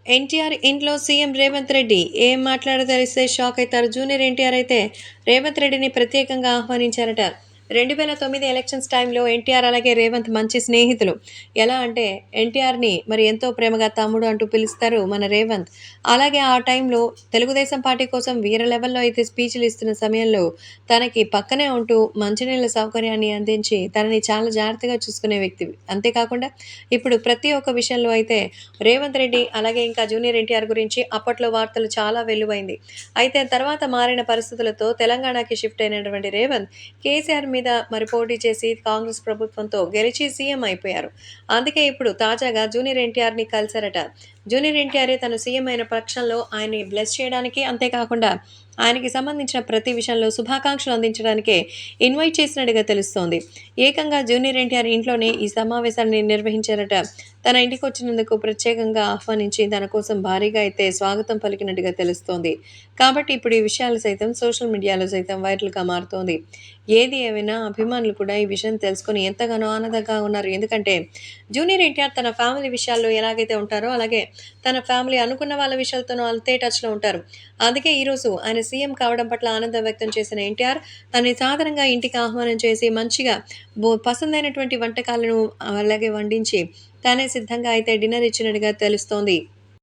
ఎన్టీఆర్ ఇంట్లో సీఎం రేవంత్ రెడ్డి ఏం మాట్లాడో తెలిస్తే షాక్ అవుతారు. జూనియర్ ఎన్టీఆర్ అయితే రేవంత్ రెడ్డిని ప్రత్యేకంగా ఆహ్వానించారట. 2009 ఎలక్షన్స్ టైంలో ఎన్టీఆర్ అలాగే రేవంత్ మంచి స్నేహితులు. ఎలా అంటే ఎన్టీఆర్‌ని మరి ఎంతో ప్రేమగా తమ్ముడు అంటూ పిలుస్తారు మన రేవంత్. అలాగే ఆ టైంలో తెలుగుదేశం పార్టీ కోసం వేరే లెవెల్‌లో అయితే స్పీచ్‌లు ఇస్తున్న సమయంలో తనకి పక్కనే ఉంటూ మంచినీళ్ళ సౌకర్యాన్ని అందించి తనని చాలా జాగ్రత్తగా చూసుకునే వ్యక్తి. అంతేకాకుండా ఇప్పుడు ప్రతి ఒక్క విషయంలో అయితే రేవంత్ రెడ్డి అలాగే ఇంకా జూనియర్ ఎన్టీఆర్ గురించి అప్పట్లో వార్తలు చాలా వెల్లువైంది. అయితే తర్వాత మారిన పరిస్థితులతో తెలంగాణకి షిఫ్ట్ అయినటువంటి రేవంత్ కేసీఆర్ మీద మరి పోటీ చేసి కాంగ్రెస్ ప్రభుత్వంతో గెలిచి సీఎం అయిపోయారు. అందుకే ఇప్పుడు తాజాగా జూనియర్ ఎన్టీఆర్‌ని కలిసారట. జూనియర్ ఎన్టీఆరే తను సీఎం అయిన పక్షంలో ఆయన్ని బ్లెస్ చేయడానికి అంతేకాకుండా ఆయనకి సంబంధించిన ప్రతి విషయంలో శుభాకాంక్షలు అందించడానికే ఇన్వైట్ చేసినట్టుగా తెలుస్తోంది. ఏకంగా జూనియర్ ఎన్టీఆర్ ఇంట్లోనే ఈ సమావేశాన్ని నిర్వహించారట. తన ఇంటికొచ్చినందుకు ప్రత్యేకంగా ఆహ్వానించి తన కోసం భారీగా అయితే స్వాగతం పలికినట్టుగా తెలుస్తోంది. కాబట్టి ఇప్పుడు ఈ విషయాలు సైతం సోషల్ మీడియాలో సైతం వైరల్‌గా మారుతోంది. ఏది ఏమైనా అభిమానులు కూడా ఈ విషయం తెలుసుకొని ఎంతగానో ఆనందంగా ఉన్నారు. ఎందుకంటే జూనియర్ ఎన్టీఆర్ తన ఫ్యామిలీ విషయాల్లో ఎలాగైతే ఉంటారో అలాగే తన ఫ్యామిలీ అనుకున్న వాళ్ళ విషయాలతోనూ అంతే టచ్‌లో ఉంటారు. అందుకే ఈరోజు ఆయన సీఎం కావడం పట్ల ఆనందం వ్యక్తం చేసిన ఎన్టీఆర్ తనని సాదరంగా ఇంటికి ఆహ్వానం చేసి మంచిగా పసందైనటువంటి వంటకాలను అలాగే వండించి తానే సిద్ధంగా అయితే డిన్నర్ ఇచ్చినట్టుగా తెలుస్తోంది.